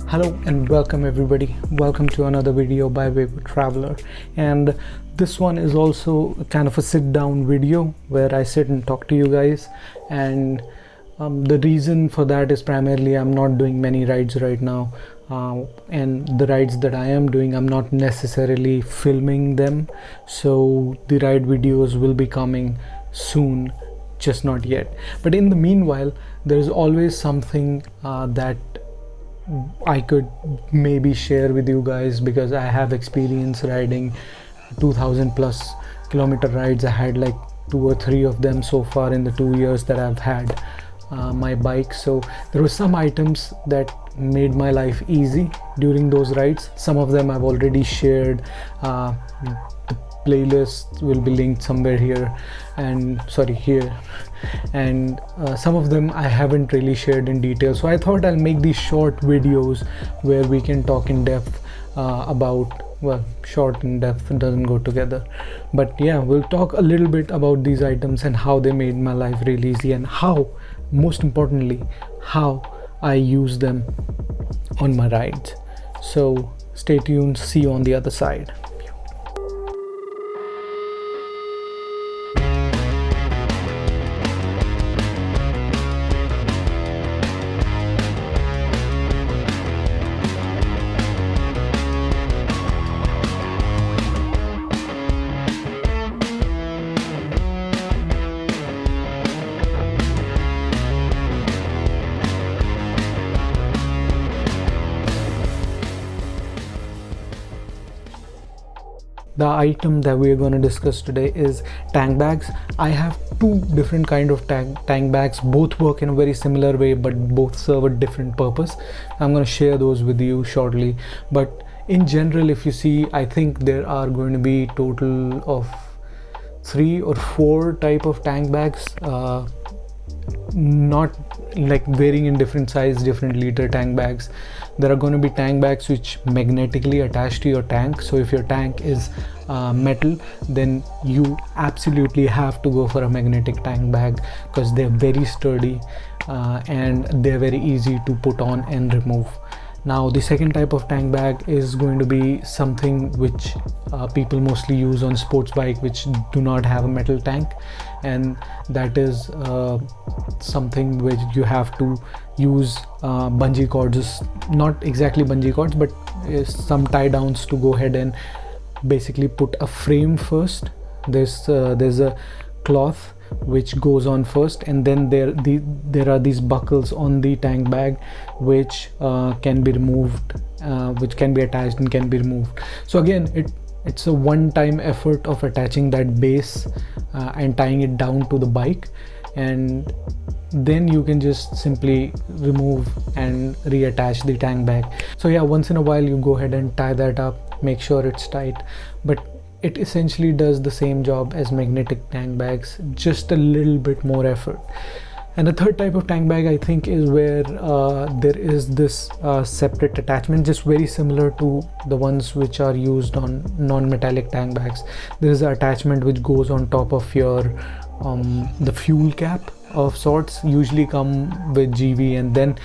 Hello and welcome everybody. Welcome to another video by Wayward Traveler, and this one is also kind of a sit down video where I sit and talk to you guys. And the reason for that is primarily I'm not doing many rides right now, and the rides that I am doing, I'm not necessarily filming them, so the ride videos will be coming soon, just not yet. But in the meanwhile, there's always something that I could maybe share with you guys, because I have experience riding 2000 plus kilometer rides. I had like 2 or 3 of them so far in the 2 years that I've had my bike. So there were some items that made my life easy during those rides. Some of them I've already shared. The playlist will be linked somewhere here, and here, and some of them I haven't really shared in detail, so I thought I'll make these short videos where we can talk in depth about, well, short and depth doesn't go together, but yeah, we'll talk a little bit about these items and how they made my life really easy, and how, most importantly, how I use them on my rides. So stay tuned, see you on the other side. The item that we are going to discuss today is Tang bags. I have 2 different kind of Tang bags. Both work in a very similar way, but both serve a different purpose. I'm going to share those with you shortly. But in general, if you see, I think there are going to be total of 3 or 4 type of Tang bags. Not like varying in different size, different liter Tang bags. There are going to be Tang bags which magnetically attach to your tank. So if your tank is metal, then you absolutely have to go for a magnetic Tang bag, because they're very sturdy and they're very easy to put on and remove. Now the second type of Tang bag is going to be something which people mostly use on sports bike which do not have a metal tank, and that is something which you have to use bungee cords, not exactly bungee cords, but some tie downs to go ahead and basically put a frame first. There's a cloth which goes on first, and then there are these buckles on the tank bag which can be removed, which can be attached and can be removed. So again, it's a one-time effort of attaching that base and tying it down to the bike, and then you can just simply remove and reattach the tank bag. So yeah, once in a while you go ahead and tie that up, make sure it's tight, but it essentially does the same job as magnetic tank bags, just a little bit more effort. And the third type of tank bag, I think, is where there is this separate attachment, just very similar to the ones which are used on non-metallic tank bags. There is an attachment which goes on top of your the fuel cap of sorts, usually come with GV, and then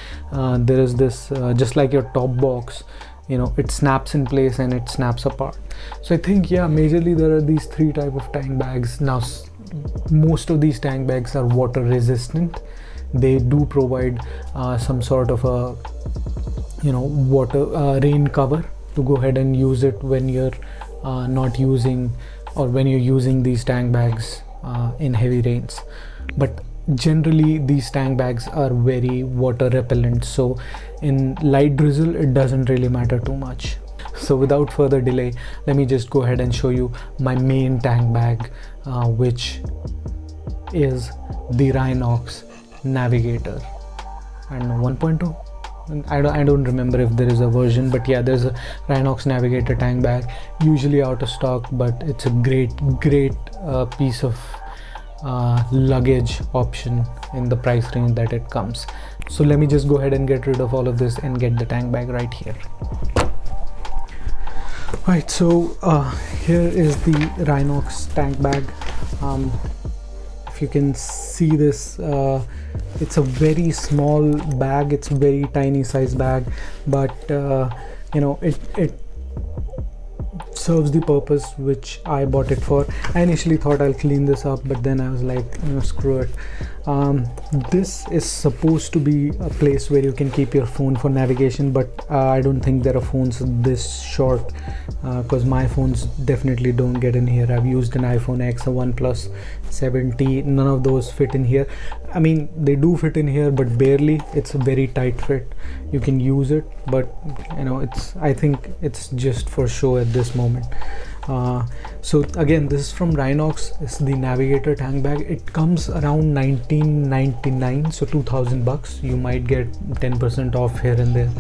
there is this just like your top box, you know, it snaps in place and it snaps apart. So I think, yeah, majorly there are these 3 type of tank bags. Now most of these tank bags are water resistant. They do provide some sort of a, you know, water rain cover to go ahead and use it when you're not using, or when you're using these tank bags in heavy rains. But generally these tank bags are very water repellent, so in light drizzle it doesn't really matter too much. So without further delay, let me just go ahead and show you my main tank bag, which is the Rynox Navigator. I don't know, 1.2, I don't remember if there is a version, but yeah, there's a Rhinox Navigator tank bag, usually out of stock, but it's a great piece of luggage option in the price range that it comes. So let me just go ahead and get rid of all of this and get the tank bag right here. Right, so here is the Rhinox tank bag. If if you can see this, it's a very small bag, it's a very tiny size bag, but you know, it serves the purpose which I bought it for. I initially thought I'll clean this up, but then I was like, you know, screw it. This is supposed to be a place where you can keep your phone for navigation, but I don't think there are phones this short, because my phones definitely don't get in here. I've used an iPhone X, a OnePlus 7T, none of those fit in here. I mean, they do fit in here, but barely. It's a very tight fit. You can use it, but you know, I think it's just for show at this moment. So again, this is from Rhinox. It's the Navigator Tang bag. It comes around $19.99, so 2,000 bucks. You might get 10% off here and there,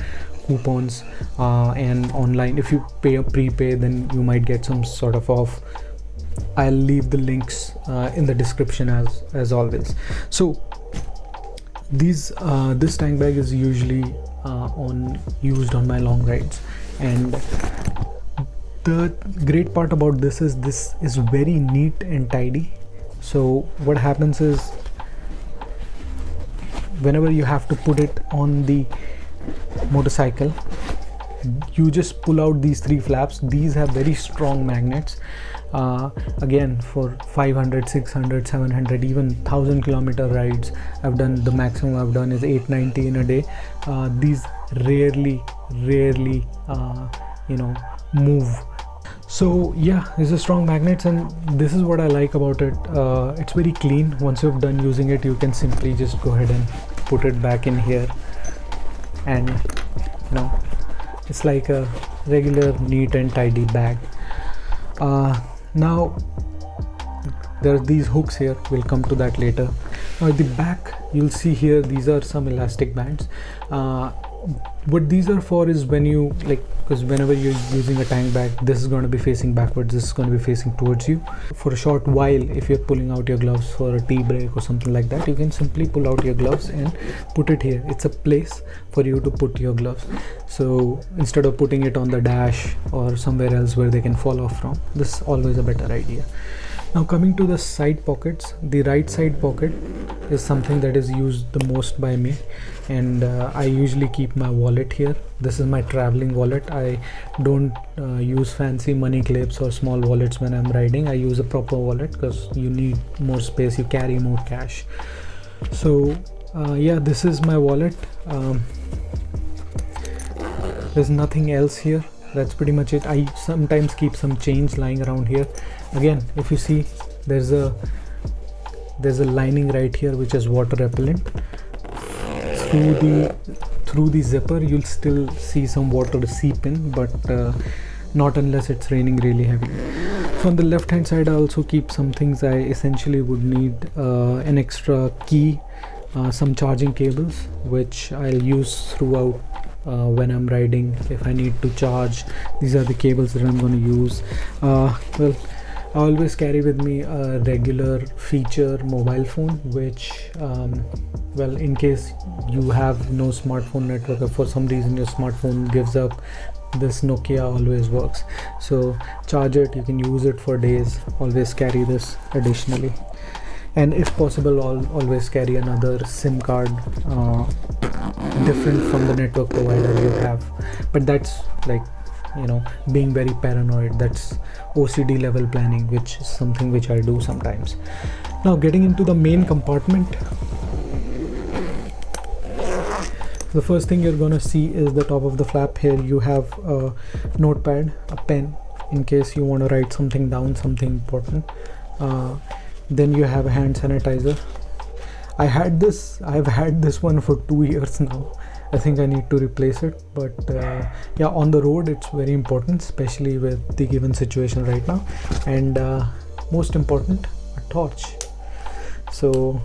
coupons, and online if you pay a prepay, then you might get some sort of off. I'll leave the links in the description as always. So this Tang bag is usually used on my long rides, and the great part about this is very neat and tidy. So what happens is, whenever you have to put it on the motorcycle, you just pull out these 3 flaps. These have very strong magnets. Again, for 500, 600, 700, even 1,000 kilometer rides I've done, the maximum I've done is 890 in a day. These rarely you know, move. So yeah, these are strong magnets, and this is what I like about it. It's very clean. Once you've done using it, you can simply just go ahead and put it back in here, and you know, it's like a regular neat and tidy bag. Now there's these hooks here, we'll come to that later. Now at the back, you'll see here, these are some elastic bands. What these are for is when you because whenever you're using a Tang bag, this is going to be facing backwards, this is going to be facing towards you. For a short while, if you're pulling out your gloves for a tea break or something like that, you can simply pull out your gloves and put it here. It's a place for you to put your gloves. So instead of putting it on the dash or somewhere else where they can fall off from, this is always a better idea. Now coming to the side pockets, the right side pocket is something that is used the most by me, and I usually keep my wallet here. This is my traveling wallet. I don't use fancy money clips or small wallets when I'm riding. I use a proper wallet because you need more space, you carry more cash. So yeah, this is my wallet. There's nothing else here. That's pretty much it. I sometimes keep some change lying around here. Again, if you see, there's a lining right here which is water repellent. Through the zipper, you'll still see some water seep in, but not unless it's raining really heavy. So on the left hand side, I also keep some things I essentially would need: an extra key, some charging cables which I'll use throughout when I'm riding if I need to charge. These are the cables that I'm going to use. Well, I always carry with me a regular feature mobile phone, which well, in case you have no smartphone network, or for some reason your smartphone gives up, this Nokia always works. So charge it, you can use it for days. Always carry this additionally, and if possible, always carry another SIM card different from the network provider you have. But that's like, you know, being very paranoid. That's OCD level planning, which is something which I do sometimes. Now getting into the main compartment, the first thing you're gonna see is the top of the flap. Here you have a notepad, a pen, in case you want to write something down, something important. Then you have a hand sanitizer. I've had this one for 2 years now. I think I need to replace it, but yeah, on the road it's very important, especially with the given situation right now. And most important, a torch. So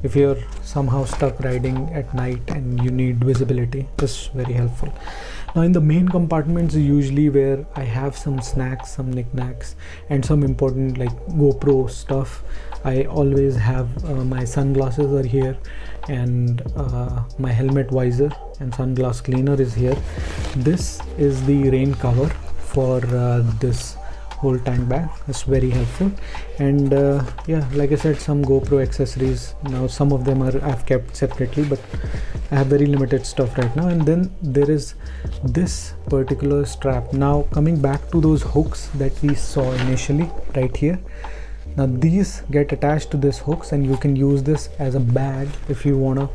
if you're somehow stuck riding at night and you need visibility, this is very helpful. Now in the main compartments, usually where I have some snacks, some knickknacks, and some important like GoPro stuff, I always have my sunglasses are here, and my helmet visor and sunglass cleaner is here. This is the rain cover for this whole tank bag. It's very helpful. And yeah, like I said, some GoPro accessories. Now some of them I've kept separately, but I have very limited stuff right now. And then there is this particular strap. Now coming back to those hooks that we saw initially right here. Now these get attached to this hooks, and you can use this as a bag if you wanna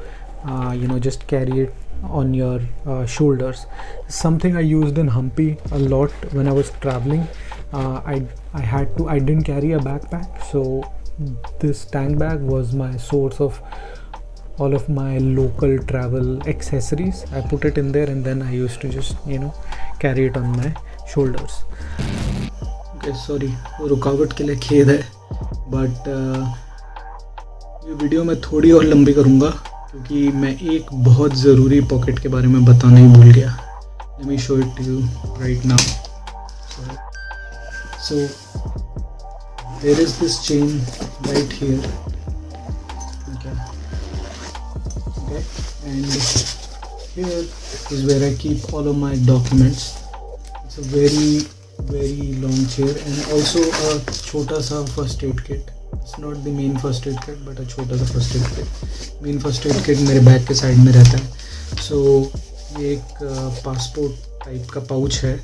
just carry it on your shoulders. Something I used in Humpy a lot when I was traveling. I didn't carry a backpack, so this tank bag was my source of all of my local travel accessories. I put it in there, and then I used to just carry it on my shoulders. Okay, sorry, रुकावट के लिए खेद है, but ये video मैं थोड़ी और लंबी करूँगा क्योंकि मैं एक बहुत ज़रूरी पॉकेट के बारे में बताना ही भूल गया. Let me show it to you right now. So there is this chain right here. Okay, and here is where I keep all of my documents. It's a very long chair, and also a छोटा सा first aid kit. It's not the main first aid kit, but a छोटा सा first aid kit. Main first aid kit मेरे bag के side में रहता है. So ये एक passport type का pouch है.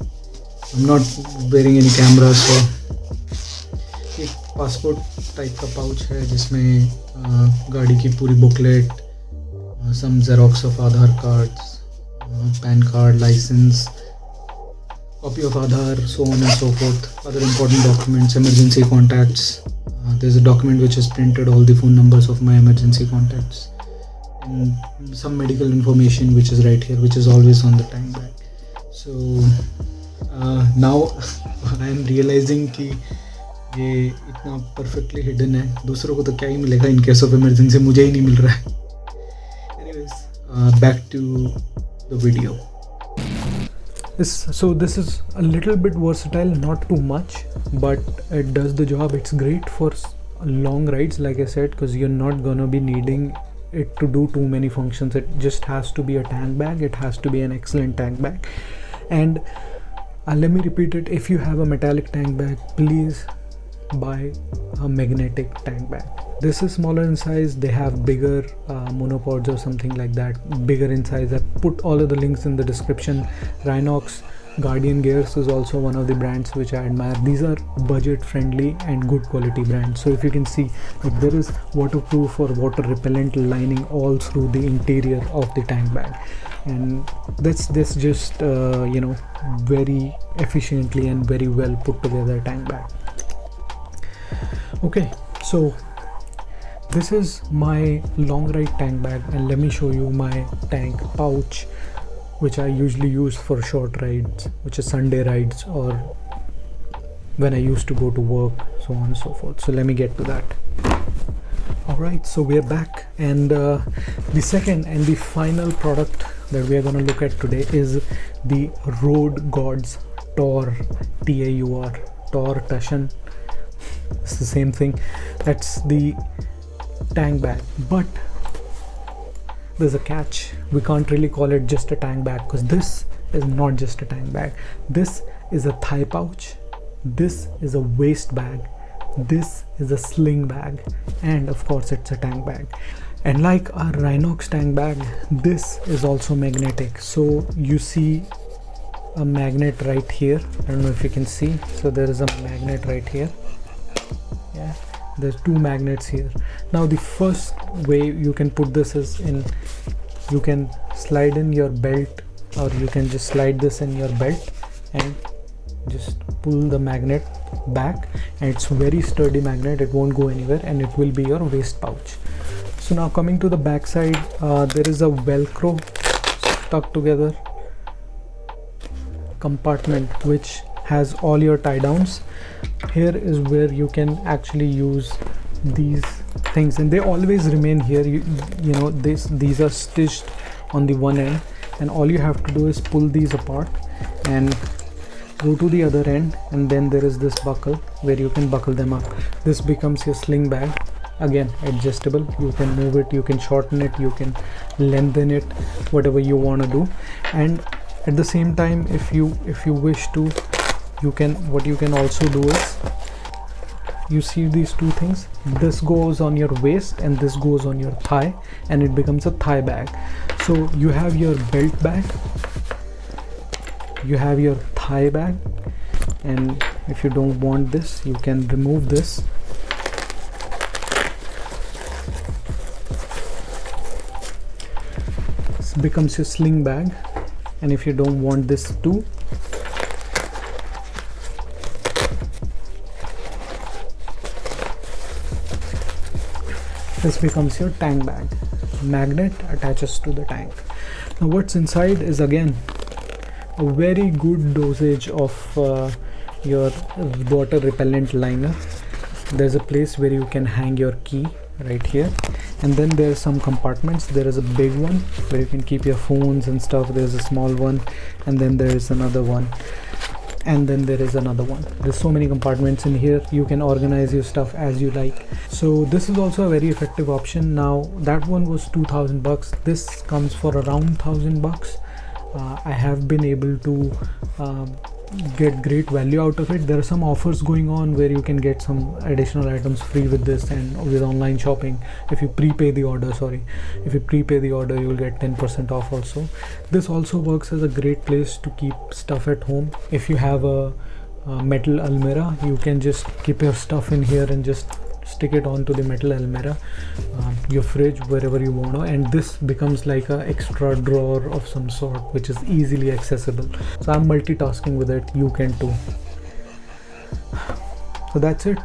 I'm not wearing any camera, so एक passport type का pouch है जिसमें गाड़ी की पूरी booklet, some Xerox of Aadhaar cards, PAN card, license, copy of Aadhaar, so on and so forth, other important documents, emergency contacts. There's a document which has printed all the phone numbers of my emergency contacts, and some medical information which is right here, which is always on the tank bag. So now I am realizing कि ये इतना perfectly hidden है, दूसरों को तो क्या ही मिलेगा in case of emergency, मुझे ही नहीं मिल रहा है. Anyways, back to the video. So this is a little bit versatile, not too much, but it does the job. It's great for long rides, like I said, because you're not gonna be needing it to do too many functions. It just has to be a tank bag. It has to be an excellent tank bag. And let me repeat it, if you have a metallic tank bag, please buy a magnetic tank bag. This is smaller in size. They have bigger monopods or something like that, bigger in size. I put all of the links in the description. Rhinox, Guardian Gears is also one of the brands which I admire. These are budget friendly and good quality brands. So if you can see, like, there is waterproof or water repellent lining all through the interior of the tank bag, and this just very efficiently and very well put together tank bag. Okay, so this is my long ride tank bag, and let me show you my tank pouch, which I usually use for short rides, which is Sunday rides or when I used to go to work, so on and so forth. So let me get to that. Alright, so we are back, and the second and the final product that we are going to look at today is the Roadgods Taur, T-A-U-R, Taur Tushan. It's the same thing. That's the tank bag, but there's a catch. We can't really call it just a tank bag, because this is not just a tank bag. This is a thigh pouch, this is a waist bag, this is a sling bag, and of course it's a tank bag. And like our Rhinox tank bag, this is also magnetic. So you see a magnet right here. I don't know if you can see. So there is a magnet right here. Yeah, there's two magnets here. Now the first way you can put this is you can slide in your belt, or you can just slide this in your belt and just pull the magnet back, and it's very sturdy magnet. It won't go anywhere, and it will be your waist pouch. So now coming to the back side, there is a Velcro stuck together compartment which has all your tie downs. Here is where you can actually use these things, and they always remain here. These are stitched on the one end, and all you have to do is pull these apart and go to the other end, and then there is this buckle where you can buckle them up. This becomes your sling bag. Again, adjustable. You can move it, you can shorten it, you can lengthen it, whatever you want to do. And at the same time, if you wish to what you can also do is, you see these two things, this goes on your waist and this goes on your thigh, and it becomes a thigh bag. So you have your belt bag, you have your thigh bag, and if you don't want this, you can remove this. This becomes your sling bag, and if you don't want this too, this becomes your tank bag. Magnet attaches to the tank. Now what's inside is again a very good dosage of your water repellent liner. There's a place where you can hang your key right here, and then there's some compartments. There is a big one where you can keep your phones and stuff, there's a small one, and then there is another one, and then there is another one. There's so many compartments in here, you can organize your stuff as you like. So this is also a very effective option. Now that one was 2,000 bucks, this comes for around 1,000 bucks. I have been able to get great value out of it. There are some offers going on where you can get some additional items free with this, and with online shopping, if you prepay the order, you will get 10% off also. This also works as a great place to keep stuff at home. If you have a metal almirah, you can just keep your stuff in here and just stick it onto the metal almirah, your fridge, wherever you want to, and this becomes like a extra drawer of some sort, which is easily accessible. So I'm multitasking with it, you can too. So that's it,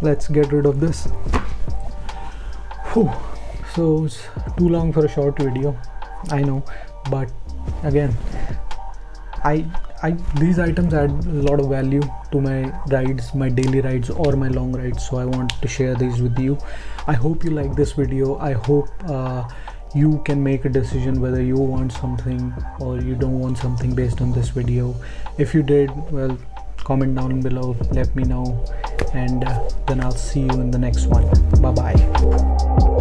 let's get rid of this. Whew. So it's too long for a short video, I know, but again, these items add a lot of value to my rides, my daily rides or my long rides, so I want to share these with you. I hope you like this video. I hope you can make a decision whether you want something or you don't want something based on this video. If you did, well, comment down below, let me know, and then I'll see you in the next one. Bye bye.